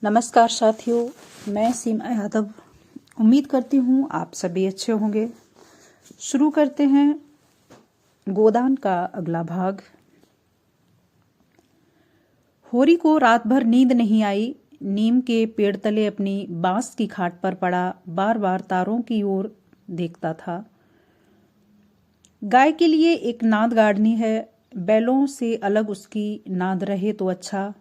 नमस्कार साथियों, मैं सीमा यादव। उम्मीद करती हूँ आप सभी अच्छे होंगे। शुरू करते हैं गोदान का अगला भाग। होरी को रात भर नींद नहीं आई। नीम के पेड़ तले अपनी बांस की खाट पर पड़ा बार बार तारों की ओर देखता था। गाय के लिए एक नाद गाड़नी है, बैलों से अलग उसकी नाद रहे तो अच्छा।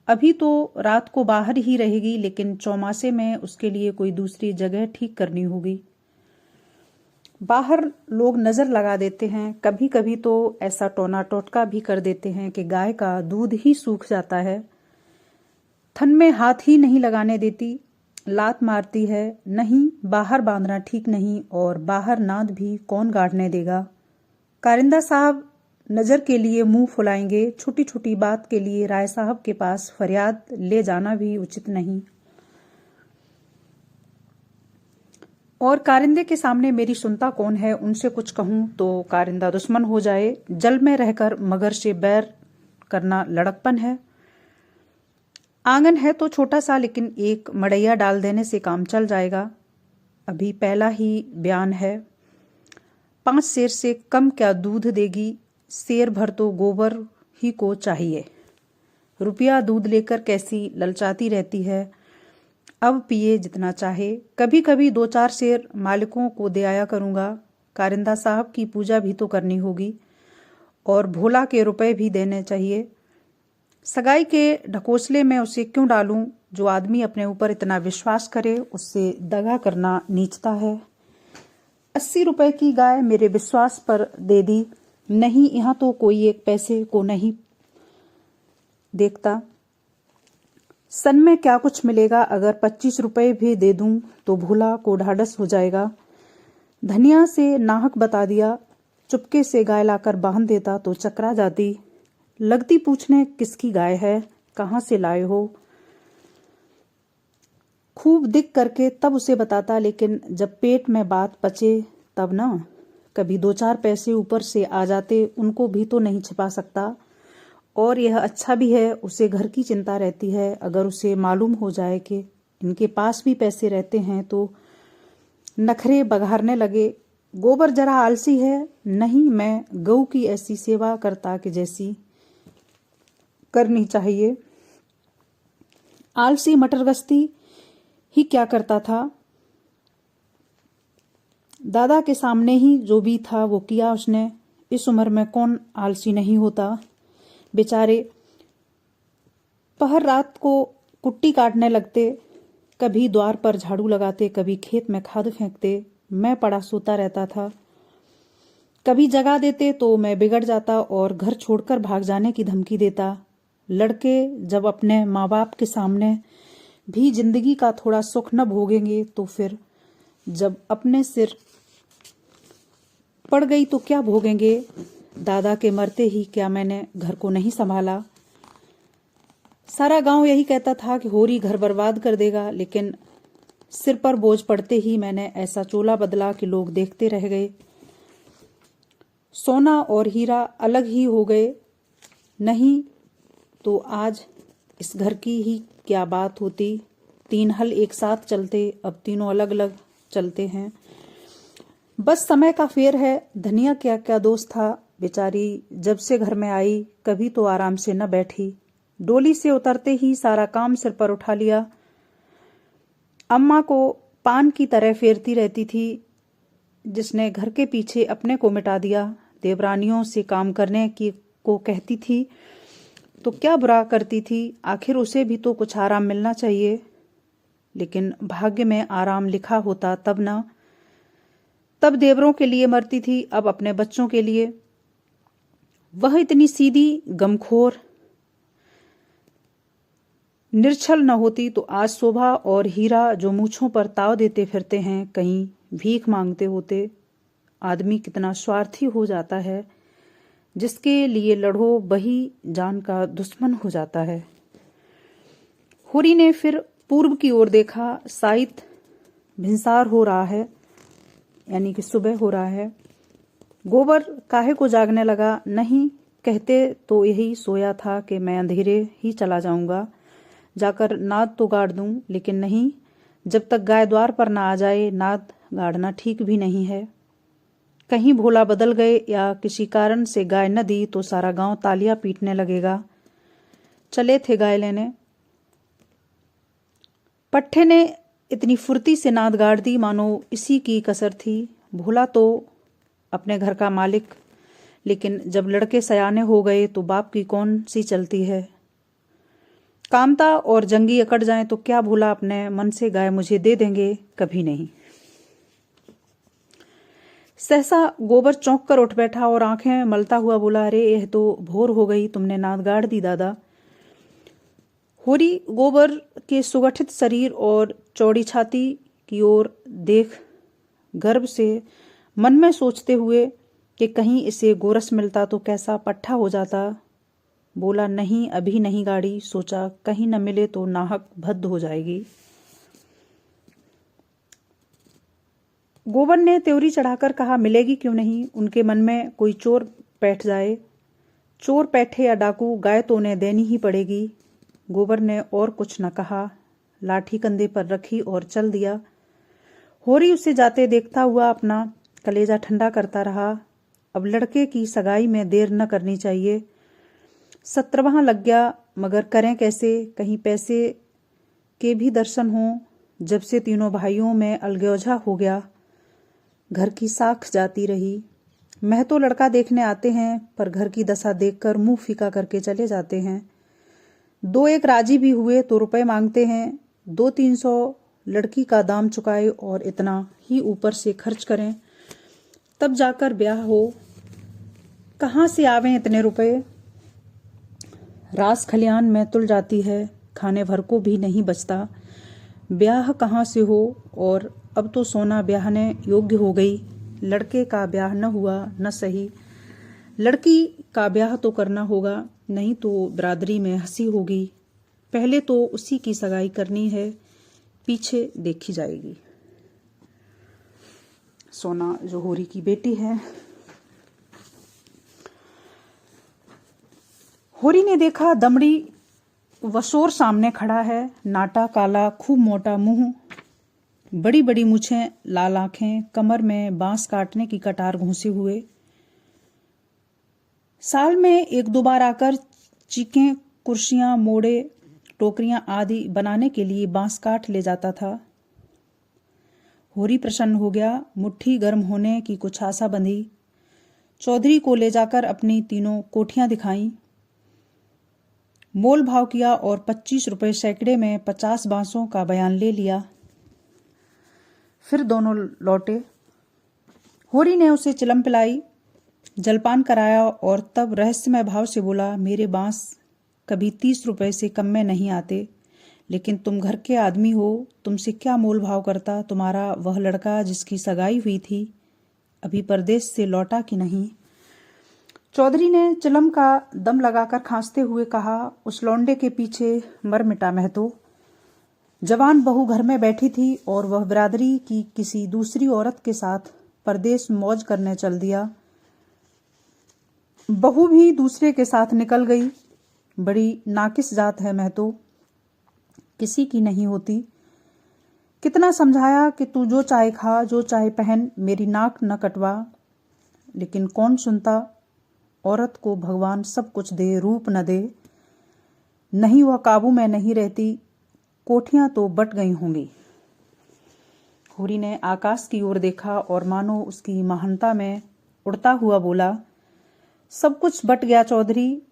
अभी तो रात को बाहर ही रहेगी, लेकिन चौमासे में उसके लिए कोई दूसरी जगह ठीक करनी होगी। बाहर लोग नजर लगा देते हैं, कभी कभी तो ऐसा टोना टोटका भी कर देते हैं कि गाय का दूध ही सूख जाता है। थन में हाथ ही नहीं लगाने देती, लात मारती है। नहीं, बाहर बांधना ठीक नहीं, और बाहर नाद भी कौन गाड़ने देगा। कारिंदा साहब नजर के लिए मुंह फुलाएंगे। छोटी छोटी बात के लिए राय साहब के पास फरियाद ले जाना भी उचित नहीं। और कारिंदे के सामने मेरी सुनता कौन है। उनसे कुछ कहूं तो कारिंदा दुश्मन हो जाए। जल में रहकर मगर से बैर करना लड़कपन है। आंगन है तो छोटा सा, लेकिन एक मड़ैया डाल देने से काम चल जाएगा। अभी पहला ही बयान है। 5 सेर से कम क्या दूध देगी। सेर भर तो गोबर ही को चाहिए। रुपया दूध लेकर कैसी ललचाती रहती है। अब पिए जितना चाहे। कभी कभी 2-4 सेर मालिकों को दे आया करूंगा। कारिंदा साहब की पूजा भी तो करनी होगी, और भोला के रुपए भी देने चाहिए। सगाई के ढकोसले में उसे क्यों डालूं। जो आदमी अपने ऊपर इतना विश्वास करे, उससे दगा करना नीचता है। 80 रुपए की गाय मेरे विश्वास पर दे दी। नहीं, यहां तो कोई एक पैसे को नहीं देखता। सन में क्या कुछ मिलेगा। अगर 25 रुपए भी दे दूं तो भोला को ढाढ़स हो जाएगा। धनिया से नाहक बता दिया। चुपके से गाय लाकर बांध देता तो चकरा जाती। लगती पूछने किसकी गाय है, कहां से लाए हो। खूब दिख करके तब उसे बताता, लेकिन जब पेट में बात पचे तब ना। कभी 2-4 पैसे ऊपर से आ जाते, उनको भी तो नहीं छिपा सकता। और यह अच्छा भी है, उसे घर की चिंता रहती है। अगर उसे मालूम हो जाए कि इनके पास भी पैसे रहते हैं तो नखरे बघारने लगे। गोबर जरा आलसी है। नहीं, मैं गऊ की ऐसी सेवा करता कि जैसी करनी चाहिए। आलसी मटरगश्ती ही क्या करता था। दादा के सामने ही जो भी था वो किया उसने। इस उम्र में कौन आलसी नहीं होता। बेचारे पहर रात को कुट्टी काटने लगते, कभी द्वार पर झाड़ू लगाते, कभी खेत में खाद फेंकते। मैं पड़ा सोता रहता था। कभी जगा देते तो मैं बिगड़ जाता और घर छोड़कर भाग जाने की धमकी देता। लड़के जब अपने माँ बाप के सामने भी जिंदगी का थोड़ा सुख न भोगेंगे, तो फिर जब अपने सिर पड़ गई तो क्या भोगेंगे। दादा के मरते ही क्या मैंने घर को नहीं संभाला। सारा गांव यही कहता था कि होरी घर बर्बाद कर देगा, लेकिन सिर पर बोझ पड़ते ही मैंने ऐसा चोला बदला कि लोग देखते रह गए। सोना और हीरा अलग ही हो गए। नहीं तो आज इस घर की ही क्या बात होती। 3 हल एक साथ चलते, अब तीनों अलग अलग चलते हैं। बस समय का फेर है। धनिया क्या क्या दोस्त था। बेचारी जब से घर में आई कभी तो आराम से न बैठी। डोली से उतरते ही सारा काम सिर पर उठा लिया। अम्मा को पान की तरह फेरती रहती थी, जिसने घर के पीछे अपने को मिटा दिया। देवरानियों से काम करने की को कहती थी तो क्या बुरा करती थी। आखिर उसे भी तो कुछ आराम मिलना चाहिए। लेकिन भाग्य में आराम लिखा होता तब ना। तब देवरों के लिए मरती थी, अब अपने बच्चों के लिए। वह इतनी सीधी, गमखोर, निर्छल न होती तो आज शोभा और हीरा जो मूछों पर ताव देते फिरते हैं, कहीं भीख मांगते होते। आदमी कितना स्वार्थी हो जाता है। जिसके लिए लड़ो वही जान का दुश्मन हो जाता है। होरी ने फिर पूर्व की ओर देखा। शायद भिनसार हो रहा है, यानी कि सुबह हो रहा है। गोबर काहे को जागने लगा। नहीं कहते तो यही सोया था कि मैं अंधेरे ही चला जाऊंगा। जाकर नाद तो गाड़ दूं, लेकिन नहीं, जब तक गाय द्वार पर ना आ जाए नाद गाड़ना ठीक भी नहीं है। कहीं भोला बदल गए या किसी कारण से गाय न दी तो सारा गांव तालियां पीटने लगेगा। चले थे गाय लेने। पट्टे ने इतनी फुर्ती से नाद गाड़ दी मानो इसी की कसर थी। भोला तो अपने घर का मालिक, लेकिन जब लड़के सयाने हो गए तो बाप की कौन सी चलती है। कामता और जंगी अकड़ जाएं तो क्या भोला अपने मन से गाय मुझे दे देंगे? कभी नहीं। सहसा गोबर चौंक कर उठ बैठा और आंखें मलता हुआ बोला, अरे यह तो भोर हो गई, तुमने नाद गाड़ दी दादा। होरी गोबर के सुगठित शरीर और चौड़ी छाती की ओर देख गर्व से मन में सोचते हुए कि कहीं इसे गोरस मिलता तो कैसा पट्ठा हो जाता, बोला, नहीं अभी नहीं गाड़ी। सोचा कहीं न मिले तो नाहक भद्द हो जाएगी। गोबर ने त्योरी चढ़ाकर कहा, मिलेगी क्यों नहीं, उनके मन में कोई चोर बैठ जाए। चोर बैठे या डाकू, गाय तो उन्हें देनी ही पड़ेगी। गोबर ने और कुछ न कहा, लाठी कंधे पर रखी और चल दिया। होरी उसे जाते देखता हुआ अपना कलेजा ठंडा करता रहा। अब लड़के की सगाई में देर न करनी चाहिए। 17वां लग गया, मगर करें कैसे, कहीं पैसे के भी दर्शन हों। जब से तीनों भाइयों में अलगौजा हो गया, घर की साख जाती रही। महतो लड़का देखने आते हैं पर घर की दशा देखकर मुंह फीका करके चले जाते हैं। 2-1 राजी भी हुए तो रुपए मांगते हैं। 200-300 लड़की का दाम चुकाए और इतना ही ऊपर से खर्च करें तब जाकर ब्याह हो। कहाँ से आवे इतने रुपए? रास खलियान में तुल जाती है, खाने भर को भी नहीं बचता। ब्याह कहाँ से हो? और अब तो सोना ब्याहने योग्य हो गई। लड़के का ब्याह न हुआ न सही, लड़की का ब्याह तो करना होगा, नहीं तो बिरादरी में हंसी होगी। पहले तो उसी की सगाई करनी है, पीछे देखी जाएगी। सोना जो होरी की बेटी है। होरी ने देखा दमड़ी वसोर सामने खड़ा है, नाटा काला, खूब मोटा मुंह, बड़ी बड़ी मूछें, लाल आंखें, कमर में बांस काटने की कटार घुसे हुए। साल में 1-2 बार आकर चीकें, कुर्सियां, मोड़े, टोकरियां आदि बनाने के लिए बांस काट ले जाता था। होरी प्रसन्न हो गया, मुट्ठी गर्म होने की कुछ आशा बंधी। चौधरी को ले जाकर अपनी 3 कोठियां दिखाई, मोल भाव किया और 25 रुपए सैकड़े में 50 बांसों का बयान ले लिया। फिर दोनों लौटे। होरी ने उसे चिलम पिलाई, जलपान कराया और तब रहस्यमय भाव से बोला, मेरे बांस कभी 30 रुपए से कम में नहीं आते, लेकिन तुम घर के आदमी हो, तुमसे क्या मोल भाव करता। तुम्हारा वह लड़का जिसकी सगाई हुई थी अभी परदेश से लौटा कि नहीं? चौधरी ने चिलम का दम लगाकर खांसते हुए कहा, उस लौंडे के पीछे मर मिटा महतो। जवान बहू घर में बैठी थी और वह बिरादरी की किसी दूसरी औरत के साथ परदेश मौज करने चल दिया। बहू भी दूसरे के साथ निकल गई। बड़ी नाकिस जात है महतो, किसी की नहीं होती। कितना समझाया कि तू जो चाहे खा, जो चाहे पहन, मेरी नाक न कटवा, लेकिन कौन सुनता। औरत को भगवान सब कुछ दे, रूप न दे, नहीं वह काबू में नहीं रहती। कोठियां तो बट गई होंगी। होरी ने आकाश की ओर देखा और मानो उसकी महानता में उड़ता हुआ बोला, सब कुछ बट गया चौधरी।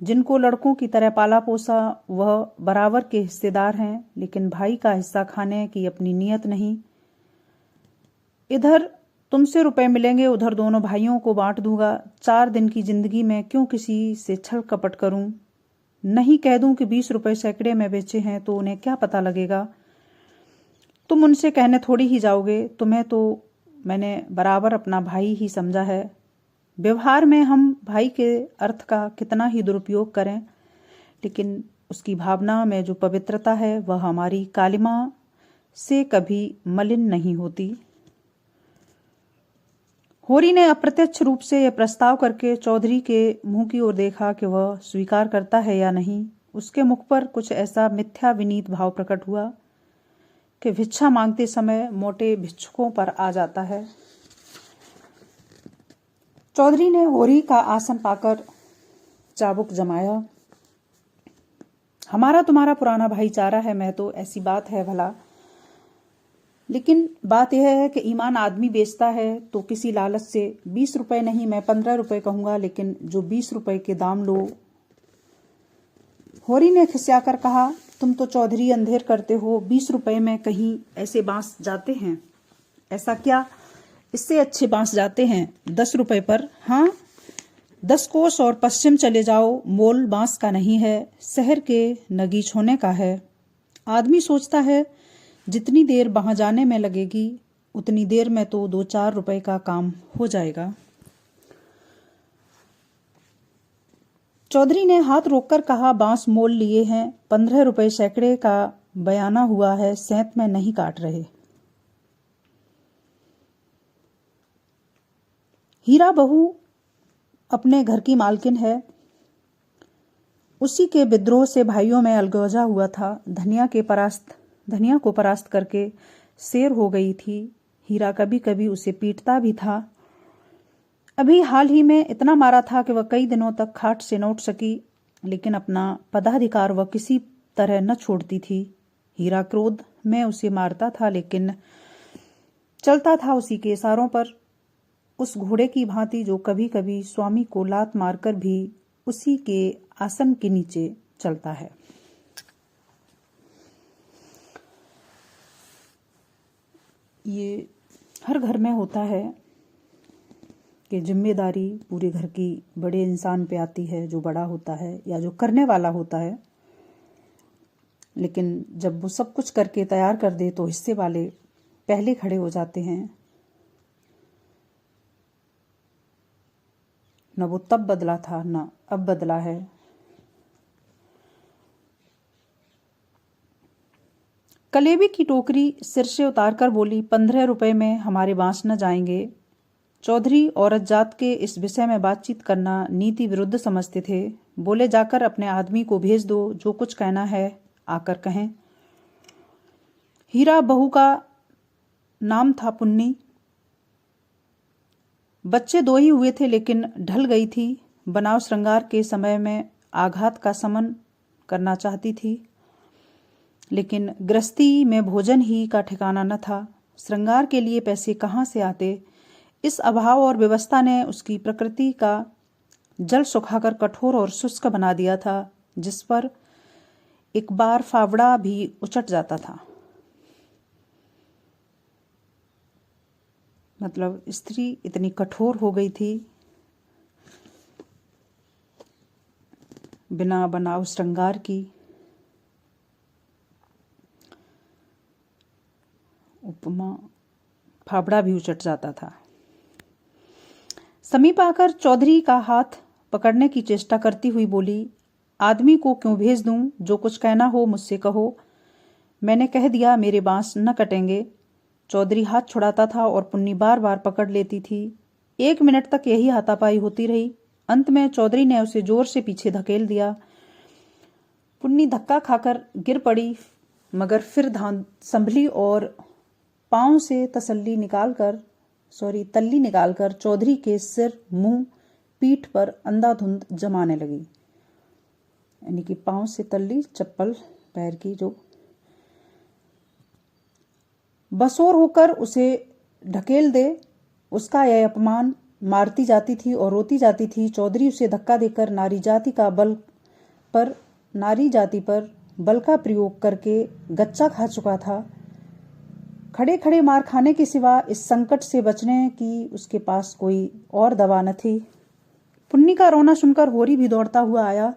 जिनको लड़कों की तरह पाला पोसा वह बराबर के हिस्सेदार हैं, लेकिन भाई का हिस्सा खाने की अपनी नीयत नहीं। इधर तुमसे रुपए मिलेंगे, उधर दोनों भाइयों को बांट दूंगा। 4 दिन की जिंदगी में क्यों किसी से छल कपट करूं? नहीं कह दूं कि 20 रुपए सैकड़े में बेचे हैं तो उन्हें क्या पता लगेगा। तुम उनसे कहने थोड़ी ही जाओगे। तुम्हें तो मैंने बराबर अपना भाई ही समझा है। व्यवहार में हम भाई के अर्थ का कितना ही दुरुपयोग करें, लेकिन उसकी भावना में जो पवित्रता है वह हमारी कालिमा से कभी मलिन नहीं होती। होरी ने अप्रत्यक्ष रूप से यह प्रस्ताव करके चौधरी के मुंह की ओर देखा कि वह स्वीकार करता है या नहीं। उसके मुख पर कुछ ऐसा मिथ्या विनीत भाव प्रकट हुआ कि भिक्षा मांगते समय मोटे भिक्षुकों पर आ जाता है। चौधरी ने होरी का आसन पाकर चाबुक जमाया। हमारा तुम्हारा पुराना भाईचारा है, मैं तो ऐसी बात है भला, लेकिन बात यह है कि ईमान आदमी बेचता है तो किसी लालच से 20 रुपए नहीं, मैं 15 रुपए कहूंगा, लेकिन जो 20 रुपए के दाम लो। होरी ने खिसियाकर कहा, तुम तो चौधरी अंधेर करते हो, 20 रुपए में कहीं ऐसे बांस जाते हैं? ऐसा क्या, इससे अच्छे बांस जाते हैं 10 रुपए पर। हाँ, 10 कोस और पश्चिम चले जाओ, मोल बांस का नहीं है, शहर के नगीच होने का है। आदमी सोचता है जितनी देर वहां जाने में लगेगी उतनी देर में तो 2-4 रुपए का काम हो जाएगा। चौधरी ने हाथ रोककर कहा, बांस मोल लिए हैं, 15 रुपए सैकड़े का बयाना हुआ है, सेंत में नहीं काट रहे। हीरा बहू अपने घर की मालकिन है, उसी के विद्रोह से भाइयों में अलगौजा हुआ था। धनिया को परास्त करके शेर हो गई थी। हीरा कभी कभी उसे पीटता भी था। अभी हाल ही में इतना मारा था कि वह कई दिनों तक खाट से न उठ सकी, लेकिन अपना पदाधिकार वह किसी तरह न छोड़ती थी। हीरा क्रोध में उसे मारता था, लेकिन चलता था उसी के इशारों पर, उस घोड़े की भांति जो कभी कभी स्वामी को लात मारकर भी उसी के आसन के नीचे चलता है। ये हर घर में होता है कि जिम्मेदारी पूरे घर की बड़े इंसान पे आती है, जो बड़ा होता है या जो करने वाला होता है, लेकिन जब वो सब कुछ करके तैयार कर दे तो हिस्से वाले पहले खड़े हो जाते हैं। न वो तब बदला था, न अब बदला है। कलेबी की टोकरी सिर से उतारकर बोली, 15 रुपए में हमारे बांस न जाएंगे। चौधरी औरत जात के इस विषय में बातचीत करना नीति विरुद्ध समझते थे। बोले, जाकर अपने आदमी को भेज दो, जो कुछ कहना है आकर कहें। हीरा बहू का नाम था पुन्नी। बच्चे 2 ही हुए थे, लेकिन ढल गई थी। बनाव श्रृंगार के समय में आघात का समन करना चाहती थी, लेकिन गृहस्थी में भोजन ही का ठिकाना न था। श्रृंगार के लिए पैसे कहाँ से आते? इस अभाव और व्यवस्था ने उसकी प्रकृति का जल सुखाकर कठोर और शुष्क बना दिया था, जिस पर एक बार फावड़ा भी उचट जाता था। मतलब स्त्री इतनी कठोर हो गई थी, बिना बनाव श्रृंगार की। उपमा फावड़ा भी उचट जाता था। समीप आकर चौधरी का हाथ पकड़ने की चेष्टा करती हुई बोली, आदमी को क्यों भेज दूं? जो कुछ कहना हो मुझसे कहो। मैंने कह दिया मेरे बांस न कटेंगे। चौधरी हाथ छुड़ाता था और पुन्नी बार बार पकड़ लेती थी। 1 मिनट तक यही हाथापाई होती रही। अंत में चौधरी ने उसे जोर से पीछे धकेल दिया। पुन्नी धक्का खाकर गिर पड़ी, मगर फिर संभली और पांव से तल्ली निकालकर चौधरी के सिर, मुंह, पीठ पर अंधाधुंध जमाने लगी। यानी कि पांव से तल्ली, चप्पल पैर की, जो बसोर होकर उसे ढकेल दे। उसका यह अपमान मारती जाती थी और रोती जाती थी। चौधरी उसे धक्का देकर नारी जाति पर बल का प्रयोग करके गच्चा खा चुका था। खड़े खड़े मार खाने के सिवा इस संकट से बचने की उसके पास कोई और दवा न थी। पुन्नी का रोना सुनकर होरी भी दौड़ता हुआ आया।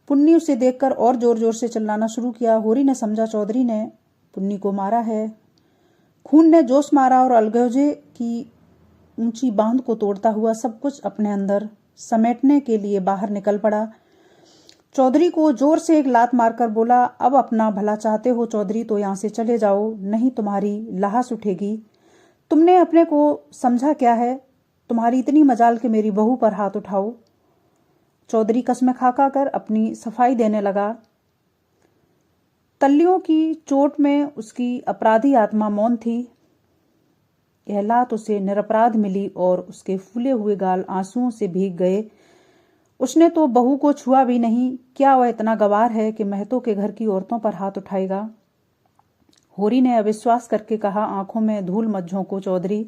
पुन्नी उसे देखकर और जोर जोर से चिल्लाना शुरू किया। होरी ने समझा चौधरी ने पुन्नी को मारा है। खून ने जोश मारा और अलगौजे की ऊंची बांध को तोड़ता हुआ सब कुछ अपने अंदर समेटने के लिए बाहर निकल पड़ा। चौधरी को जोर से एक लात मारकर बोला, अब अपना भला चाहते हो चौधरी तो यहाँ से चले जाओ, नहीं तुम्हारी लाहस उठेगी। तुमने अपने को समझा क्या है? तुम्हारी इतनी मजाल कि मेरी बहू पर हाथ उठाओ। चौधरी कसमें खा कर अपनी सफाई देने लगा। तल्लियों की चोट में उसकी अपराधी आत्मा मौन थी। यह लात उसे निरपराध मिली और उसके फूले हुए गाल आंसुओं से भीग गए। उसने तो बहू को छुआ भी नहीं। क्या वह इतना गवार है कि महतो के घर की औरतों पर हाथ उठाएगा? होरी ने अविश्वास करके कहा, आंखों में धूल मत झोंको चौधरी।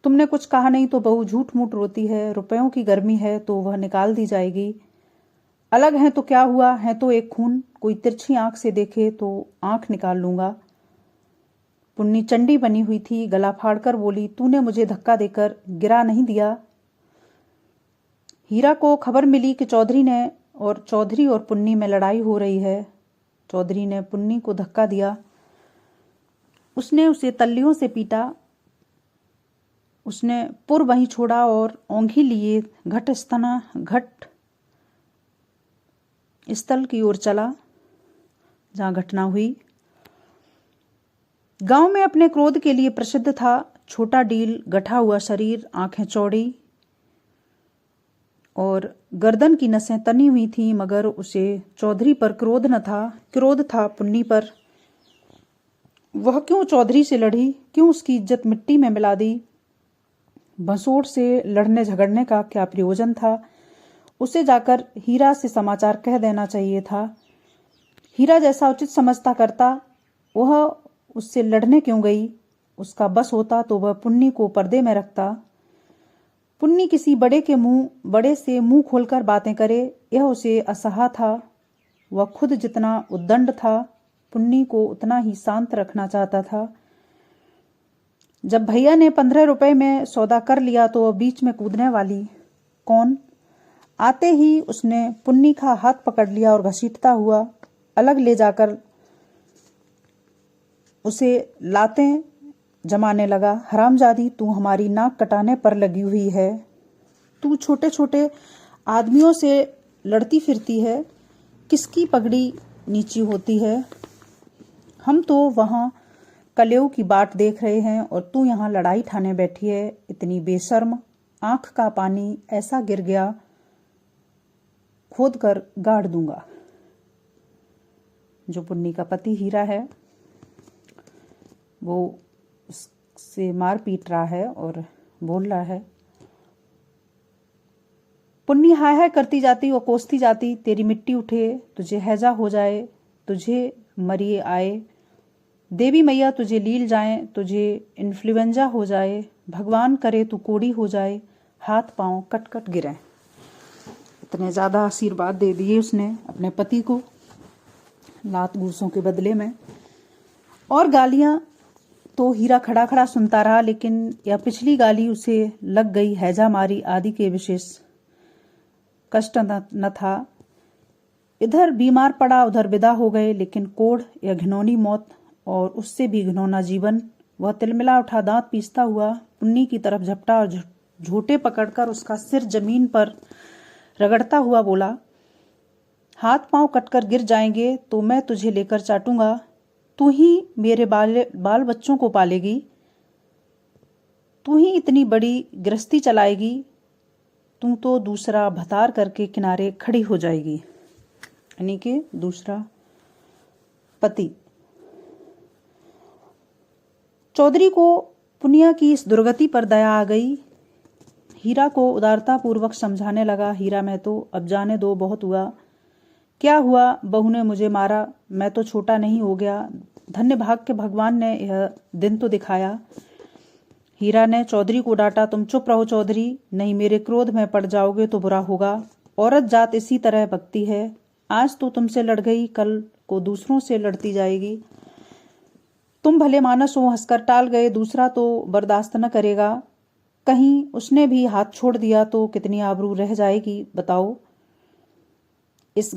तुमने कुछ कहा नहीं तो बहू झूठ मूठ रोती है। रुपयों की गर्मी है तो वह निकाल दी जाएगी। अलग है तो क्या हुआ, है तो एक खून। कोई तिरछी आंख से देखे तो आंख निकाल लूंगा। पुन्नी चंडी बनी हुई थी, गला फाड़कर बोली, तूने मुझे धक्का देकर गिरा नहीं दिया। हीरा को खबर मिली कि चौधरी और पुन्नी में लड़ाई हो रही है। चौधरी ने पुन्नी को धक्का दिया। उसने उसे तल्लियों से पीटा। उसने पुर वहीं छोड़ा और ओंघी लिए घट स्थल की ओर चला जहां घटना हुई। गांव में अपने क्रोध के लिए प्रसिद्ध था। छोटा डील, गठा हुआ शरीर, आंखें चौड़ी और गर्दन की नसें तनी हुई थीं, मगर उसे चौधरी पर क्रोध न था। क्रोध था पुन्नी पर। वह क्यों चौधरी से लड़ी? क्यों उसकी इज्जत मिट्टी में मिला दी? भसोड़ से लड़ने झगड़ने का क्या प्रयोजन था? उसे जाकर हीरा से समाचार कह देना चाहिए था। हीरा जैसा उचित समझता करता। वह उससे लड़ने क्यों गई? उसका बस होता तो वह पुन्नी को पर्दे में रखता। पुन्नी किसी बड़े से मुंह खोलकर बातें करे, यह उसे असहा था। वह खुद जितना उद्दंड था, पुन्नी को उतना ही शांत रखना चाहता था। जब भैया ने 15 रुपए में सौदा कर लिया तो वह बीच में कूदने वाली। कौन? आते ही उसने पुन्नी का हाथ पकड़ लिया और घसीटता हुआ अलग ले जाकर उसे लातें जमाने लगा। हरामजादी, तू हमारी नाक कटाने पर लगी हुई है। तू छोटे छोटे आदमियों से लड़ती फिरती है। किसकी पगड़ी नीची होती है? हम तो वहां कलेऊ की बाट देख रहे हैं और तू यहाँ लड़ाई ठाने बैठी है। इतनी बेशर्म। आंख का पानी ऐसा गिर गया, खोद कर गाड़ दूंगा। जो पुन्नी का पति हीरा है वो उससे मार पीट रहा है और बोल रहा है। पुन्नी हाय हाय करती जाती और कोसती जाती, तेरी मिट्टी उठे, तुझे हैजा हो जाए, तुझे मरिए आए, देवी मैया तुझे लील जाए, तुझे इन्फ्लुएंजा हो जाए, भगवान करे तू कोड़ी हो जाए, हाथ पांव कट कट गिरे। इतने ज्यादा आशीर्वाद दे दिए उसने अपने पति को लात घूसों के बदले में। और गालियां तो हीरा खड़ा खड़ा सुनता रहा, लेकिन यह पिछली गाली उसे लग गई। हैजा मारी आदि के विशेष कष्ट न था। इधर बीमार पड़ा, उधर विदा हो गए, लेकिन कोढ़ या घिनौनी मौत और उससे भी घिनौना जीवन। वह तिलमिला उठा, दांत पीसता हुआ पुन्नी की तरफ झपटा और झोटे पकड़कर उसका सिर जमीन पर रगड़ता हुआ बोला, हाथ पांव कटकर गिर जाएंगे तो मैं तुझे लेकर चाटूंगा। तू ही मेरे बाल बच्चों को पालेगी। तू ही इतनी बड़ी गृहस्थी चलाएगी। तू तो दूसरा भतार करके किनारे खड़ी हो जाएगी। यानी कि दूसरा पति। चौधरी को पुनिया की इस दुर्गति पर दया आ गई। हीरा को उदारता पूर्वक समझाने लगा, हीरा मैं तो अब जाने दो, बहुत हुआ। क्या हुआ? बहू ने मुझे मारा, मैं तो छोटा नहीं हो गया। धन्य भाग के भगवान ने यह दिन तो दिखाया। हीरा ने चौधरी को डांटा, तुम चुप रहो चौधरी, नहीं मेरे क्रोध में पड़ जाओगे तो बुरा होगा। औरत जात इसी तरह बकती है। आज तो तुमसे लड़ गई, कल को दूसरों से लड़ती जाएगी। तुम भले मानस हो, हंसकर टाल गए, दूसरा तो बर्दाश्त न करेगा। कहीं उसने भी हाथ छोड़ दिया तो कितनी आबरू रह जाएगी, बताओ। इस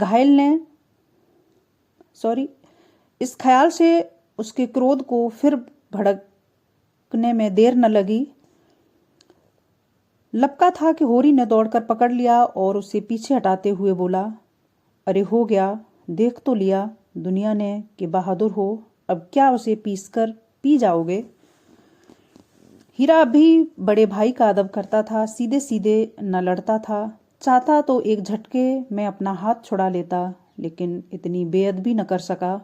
ख्याल से उसके क्रोध को फिर भड़कने में देर न लगी। लपका था कि होरी ने दौड़कर पकड़ लिया और उसे पीछे हटाते हुए बोला, अरे हो गया, देख तो लिया दुनिया ने कि बहादुर हो, अब क्या उसे पीसकर पी जाओगे। हीरा अभी बड़े भाई का अदब करता था, सीधे सीधे न लड़ता था। चाहता तो एक झटके में अपना हाथ छुड़ा लेता, लेकिन इतनी बेअदबी न कर सका।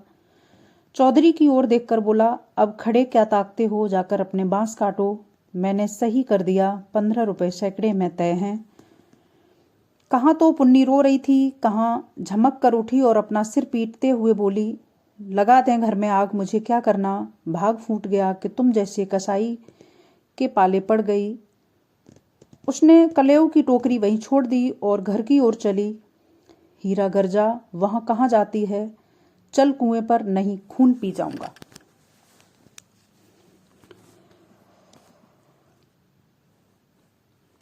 चौधरी की ओर देखकर बोला, अब खड़े क्या ताकते हो, जाकर अपने बांस काटो। मैंने सही कर दिया, 15 रुपए सैकड़े में तय हैं। कहाँ तो पुन्नी रो रही थी, कहाँ झमक कर उठी और अपना सिर पीटते हुए बोली, लगा दें घर में आग, मुझे क्या करना। भाग फूट गया कि तुम जैसे कसाई के पाले पड़ गई। उसने कलेऊ की टोकरी वहीं छोड़ दी और घर की ओर चली। हीरा गर्जा, वहां कहाँ जाती है, चल कुएं पर, नहीं खून पी जाऊंगा।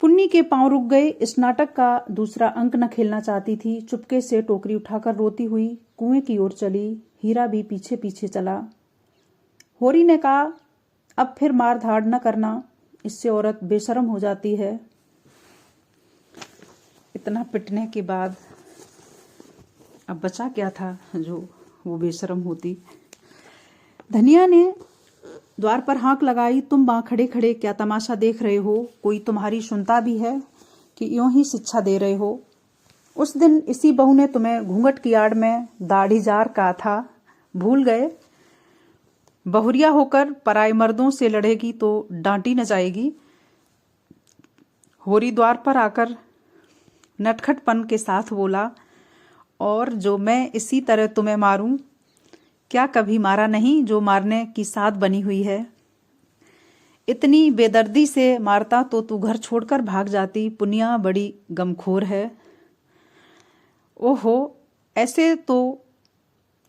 पुन्नी के पांव रुक गए। इस नाटक का दूसरा अंक न खेलना चाहती थी। चुपके से टोकरी उठाकर रोती हुई कुएं की ओर चली। हीरा भी पीछे पीछे चला। होरी ने कहा, अब फिर मार धाड़ न करना, इससे औरत बेशर्म हो जाती है। इतना पिटने के बाद अब बचा क्या था जो वो बेशर्म होती। धनिया ने द्वार पर हाँक लगाई, तुम वहां खड़े खड़े क्या तमाशा देख रहे हो, कोई तुम्हारी सुनता भी है कि यूं ही शिक्षा दे रहे हो। उस दिन इसी बहू ने तुम्हें घूंघट की आड़ में दाढ़ी जार कहा था, भूल गए। बहुरिया होकर पराए मर्दों से लड़ेगी तो डांटी न जाएगी। होरी द्वार पर आकर नटखटपन के साथ बोला, और जो मैं इसी तरह तुम्हें मारूं, क्या कभी मारा नहीं जो मारने की साध बनी हुई है। इतनी बेदर्दी से मारता तो तू घर छोड़कर भाग जाती। पुनिया बड़ी गमखोर है। ओहो, ऐसे तो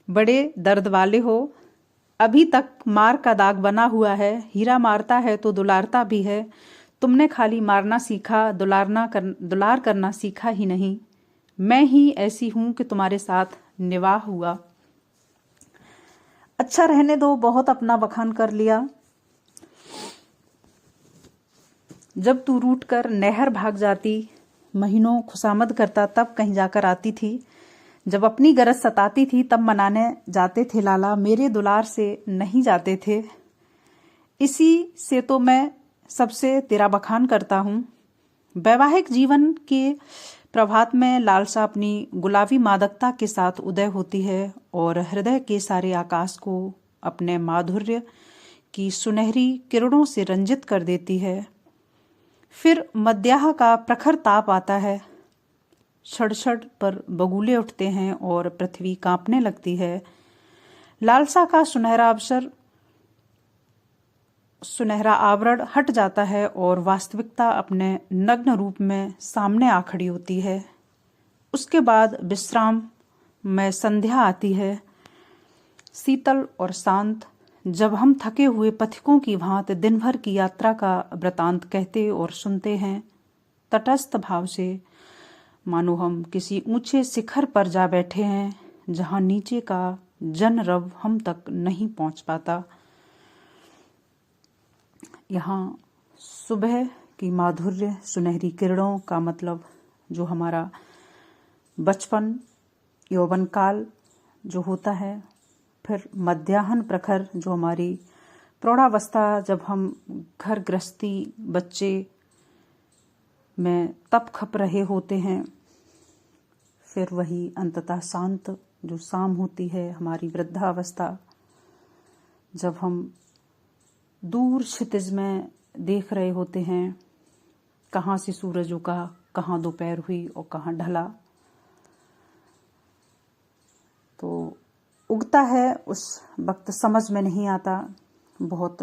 बड़े दर्द वाले हो, अभी तक मार का दाग बना हुआ है। हीरा मारता है तो दुलारता भी है। तुमने खाली मारना सीखा, दुलार करना सीखा ही नहीं। मैं ही ऐसी हूं कि तुम्हारे साथ निवाह हुआ। अच्छा रहने दो, बहुत अपना बखान कर लिया। जब तू रूठ कर नहर भाग जाती, महीनों खुशामद करता, तब कहीं जाकर आती थी। जब अपनी गरज सताती थी तब मनाने जाते थे लाला, मेरे दुलार से नहीं जाते थे। इसी से तो मैं सबसे तेरा बखान करता हूँ। वैवाहिक जीवन के प्रभात में लालसा अपनी गुलाबी मादकता के साथ उदय होती है और हृदय के सारे आकाश को अपने माधुर्य की सुनहरी किरणों से रंजित कर देती है। फिर मध्याह्न का प्रखर ताप आता है, छड़छड़ पर बगुले उठते हैं और पृथ्वी कांपने लगती है। लालसा का सुनहरा आवरण हट जाता है और वास्तविकता अपने नग्न रूप में सामने आ खड़ी होती है। उसके बाद विश्राम में संध्या आती है, शीतल और शांत। जब हम थके हुए पथिकों की भांति दिन भर की यात्रा का वृतांत कहते और सुनते हैं, तटस्थ भाव से, मानो हम किसी ऊंचे शिखर पर जा बैठे हैं जहां नीचे का जनरव हम तक नहीं पहुंच पाता। यहाँ सुबह की माधुर्य सुनहरी किरणों का मतलब जो हमारा बचपन, यौवन काल जो होता है, फिर मध्याह्न प्रखर जो हमारी प्रौढ़ावस्था, जब हम घर गृहस्थी बच्चे में तप खप रहे होते हैं, फिर वही अंततः शांत जो शाम होती है, हमारी वृद्धावस्था, जब हम दूर क्षितिज में देख रहे होते हैं कहाँ से सूरज उगा, कहाँ दोपहर हुई और कहाँ ढला। तो उगता है उस वक्त समझ में नहीं आता, बहुत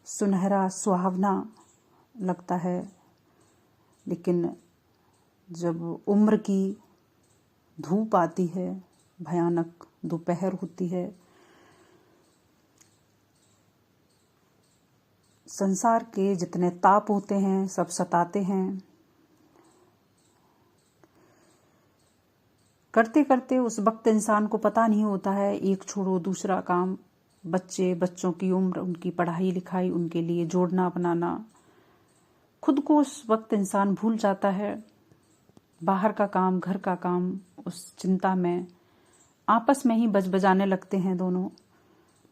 सुनहरा सुहावना लगता है। लेकिन जब उम्र की धूप आती है, भयानक दोपहर होती है, संसार के जितने ताप होते हैं सब सताते हैं। करते करते उस वक्त इंसान को पता नहीं होता है, एक छोड़ो दूसरा काम, बच्चों की उम्र, उनकी पढ़ाई लिखाई, उनके लिए जोड़ना बनाना, खुद को उस वक्त इंसान भूल जाता है। बाहर का काम, घर का काम, उस चिंता में आपस में ही बजबजाने लगते हैं दोनों।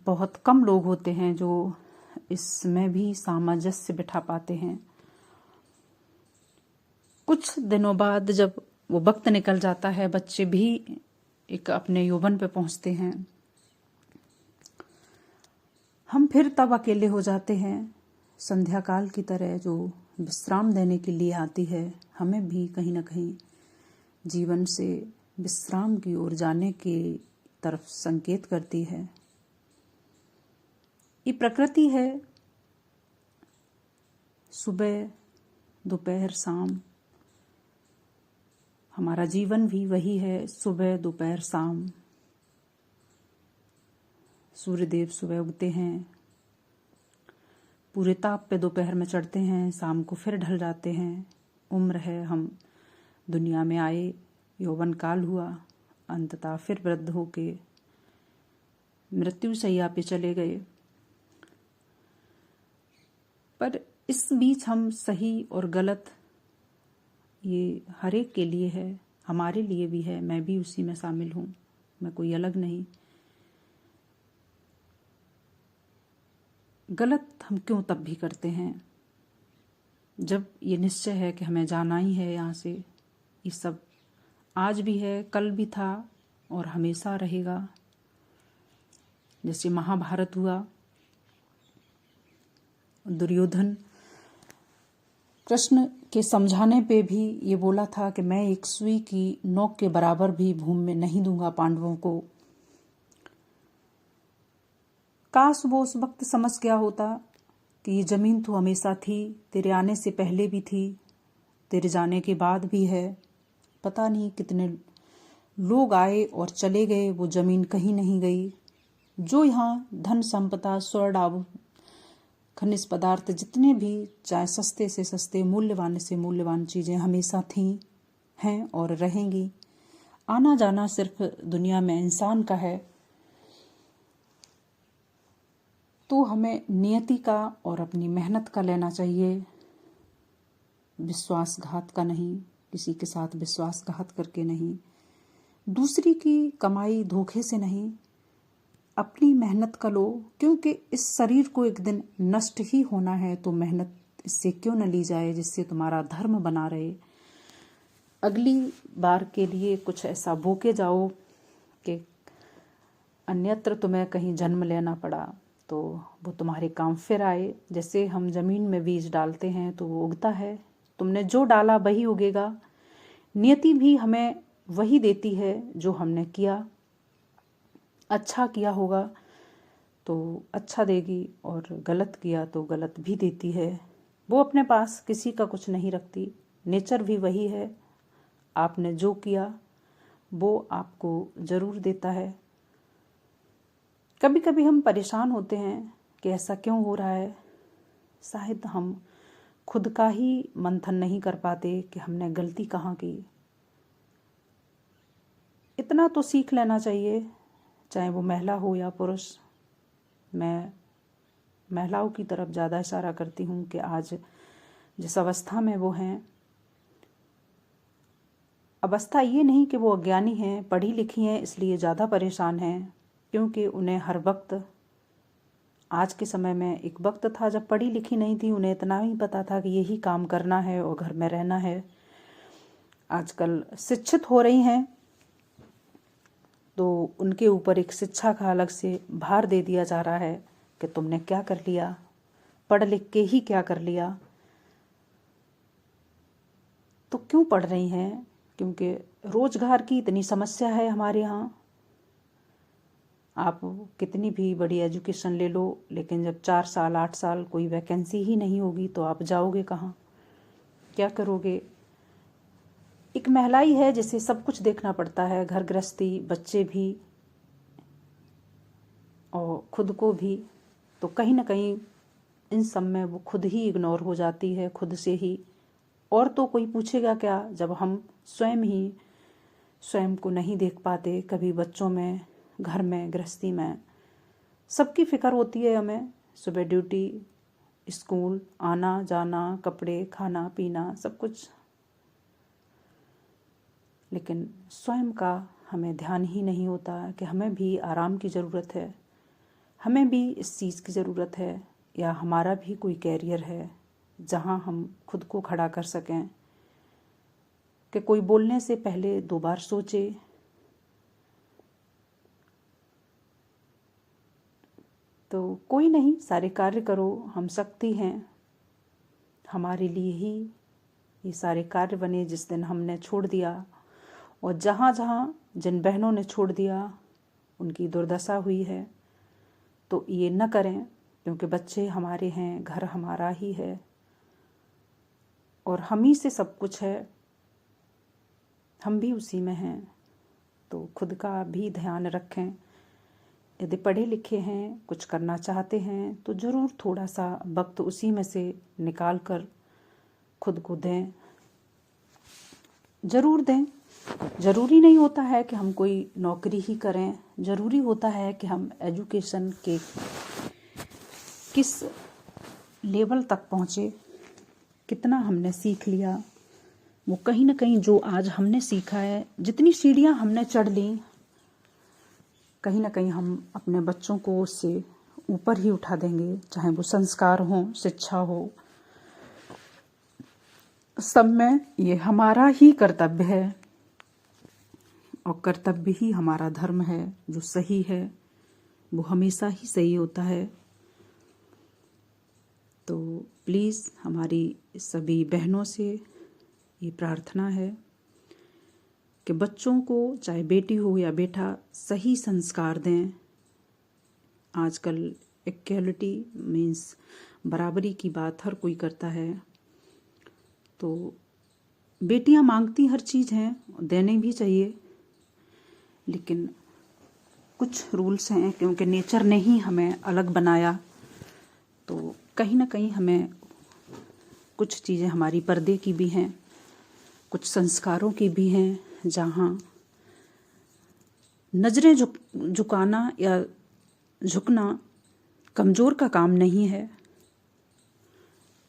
बहुत कम लोग होते हैं जो इसमें भी सामंजस्य बिठा पाते हैं। कुछ दिनों बाद जब वो वक्त निकल जाता है, बच्चे भी एक अपने यौवन पे पहुंचते हैं, हम फिर तब अकेले हो जाते हैं, संध्या काल की तरह जो विश्राम देने के लिए आती है, हमें भी कहीं ना कहीं जीवन से विश्राम की ओर जाने की तरफ संकेत करती है। ये प्रकृति है, सुबह दोपहर शाम। हमारा जीवन भी वही है, सुबह दोपहर शाम। सूर्यदेव सुबह उगते हैं, पूरे ताप पे दोपहर में चढ़ते हैं, शाम को फिर ढल जाते हैं। उम्र है, हम दुनिया में आए, यौवन काल हुआ, अंततः फिर वृद्ध होके मृत्यु शैया पे चले गए। पर इस बीच हम सही और गलत, ये हर एक के लिए है, हमारे लिए भी है, मैं भी उसी में शामिल हूँ, मैं कोई अलग नहीं। गलत हम क्यों तब भी करते हैं जब ये निश्चय है कि हमें जाना ही है यहाँ से। ये सब आज भी है, कल भी था और हमेशा रहेगा। जैसे महाभारत हुआ, दुर्योधन कृष्ण के समझाने पे भी ये बोला था कि मैं एक सुई की नोक के बराबर भी भूमि में नहीं दूंगा पांडवों को। काश वो उस वक्त समझ गया होता कि ये जमीन तो हमेशा थी, तेरे आने से पहले भी थी, तेरे जाने के बाद भी है। पता नहीं कितने लोग आए और चले गए, वो जमीन कहीं नहीं गई। जो यहाँ धन संपदा, स्वर्ण आभूषण, खनिज पदार्थ जितने भी, चाहे सस्ते से सस्ते, मूल्यवान से मूल्यवान चीजें हमेशा थी, हैं और रहेंगी। आना जाना सिर्फ दुनिया में इंसान का है। तो हमें नियति का और अपनी मेहनत का लेना चाहिए, विश्वासघात का नहीं, किसी के साथ विश्वासघात करके नहीं, दूसरी की कमाई धोखे से नहीं, अपनी मेहनत का लो। क्योंकि इस शरीर को एक दिन नष्ट ही होना है, तो मेहनत इससे क्यों न ली जाए जिससे तुम्हारा धर्म बना रहे। अगली बार के लिए कुछ ऐसा बो के जाओ कि अन्यत्र तुम्हें कहीं जन्म लेना पड़ा तो वो तुम्हारे काम फिर आए। जैसे हम जमीन में बीज डालते हैं तो वो उगता है, तुमने जो डाला वही उगेगा। नियति भी हमें वही देती है जो हमने किया। अच्छा किया होगा तो अच्छा देगी, और गलत किया तो गलत भी देती है। वो अपने पास किसी का कुछ नहीं रखती, नेचर भी वही है। आपने जो किया वो आपको जरूर देता है। कभी कभी हम परेशान होते हैं कि ऐसा क्यों हो रहा है। शायद हम खुद का ही मंथन नहीं कर पाते कि हमने गलती कहाँ की। इतना तो सीख लेना चाहिए, चाहे वो महिला हो या पुरुष। मैं महिलाओं की तरफ ज़्यादा इशारा करती हूँ कि आज जिस अवस्था में वो हैं, अवस्था ये नहीं कि वो अज्ञानी हैं, पढ़ी लिखी हैं इसलिए ज़्यादा परेशान हैं, क्योंकि उन्हें हर वक्त, आज के समय में एक वक्त था जब पढ़ी लिखी नहीं थी, उन्हें इतना ही पता था कि यही काम करना है और घर में रहना है। आजकल शिक्षित हो रही हैं तो उनके ऊपर एक शिक्षा का अलग से भार दे दिया जा रहा है कि तुमने क्या कर लिया, पढ़ लिख के ही क्या कर लिया। तो क्यों पढ़ रही हैं? क्योंकि रोजगार की इतनी समस्या है हमारे यहाँ। आप कितनी भी बड़ी एजुकेशन ले लो, लेकिन जब 4 साल 8 साल कोई वैकेंसी ही नहीं होगी तो आप जाओगे कहाँ, क्या करोगे? एक महिला ही है जिसे सब कुछ देखना पड़ता है, घर गृहस्थी, बच्चे भी और खुद को भी। तो कहीं ना कहीं इन सब में वो खुद ही इग्नोर हो जाती है, खुद से ही। और तो कोई पूछेगा क्या जब हम स्वयं ही स्वयं को नहीं देख पाते। कभी बच्चों में, घर में, गृहस्थी में सबकी फिक्र होती है हमें। सुबह ड्यूटी, स्कूल, आना जाना, कपड़े, खाना पीना, सब कुछ, लेकिन स्वयं का हमें ध्यान ही नहीं होता कि हमें भी आराम की ज़रूरत है, हमें भी इस चीज़ की ज़रूरत है, या हमारा भी कोई कैरियर है जहाँ हम खुद को खड़ा कर सकें। कि कोई बोलने से पहले 2 बार सोचे। तो कोई नहीं, सारे कार्य करो, हम शक्ति हैं, हमारे लिए ही ये सारे कार्य बने जिस दिन हमने छोड़ दिया। और जहाँ जहाँ जिन बहनों ने छोड़ दिया उनकी दुर्दशा हुई है, तो ये न करें, क्योंकि बच्चे हमारे हैं, घर हमारा ही है और हम ही से सब कुछ है, हम भी उसी में हैं। तो खुद का भी ध्यान रखें। यदि पढ़े लिखे हैं, कुछ करना चाहते हैं, तो ज़रूर थोड़ा सा वक्त उसी में से निकाल कर खुद को दें, ज़रूर दें। ज़रूरी नहीं होता है कि हम कोई नौकरी ही करें, ज़रूरी होता है कि हम एजुकेशन के किस लेवल तक पहुँचे, कितना हमने सीख लिया। वो कहीं ना कहीं जो आज हमने सीखा है, जितनी सीढ़ियाँ हमने चढ़ ली, कहीं ना कहीं हम अपने बच्चों को उससे ऊपर ही उठा देंगे। चाहे वो संस्कार हो, शिक्षा हो, सब में ये हमारा ही कर्तव्य है और कर्तव्य ही हमारा धर्म है। जो सही है वो हमेशा ही सही होता है। तो प्लीज़ हमारी सभी बहनों से ये प्रार्थना है कि बच्चों को, चाहे बेटी हो या बेटा, सही संस्कार दें। आजकल इक्वलिटी मीन्स बराबरी की बात हर कोई करता है, तो बेटियां मांगती हर चीज़ हैं, देने भी चाहिए, लेकिन कुछ रूल्स हैं, क्योंकि नेचर ने ही हमें अलग बनाया। तो कहीं ना कहीं हमें कुछ चीज़ें हमारी पर्दे की भी हैं, कुछ संस्कारों की भी हैं, जहाँ नजरें झुकाना या झुकना कमज़ोर का काम नहीं है।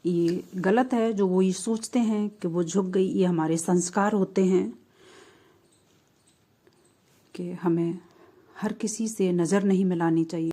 ये गलत है जो वो ये सोचते हैं कि वो झुक गई। ये हमारे संस्कार होते हैं कि हमें हर किसी से नज़र नहीं मिलानी चाहिए।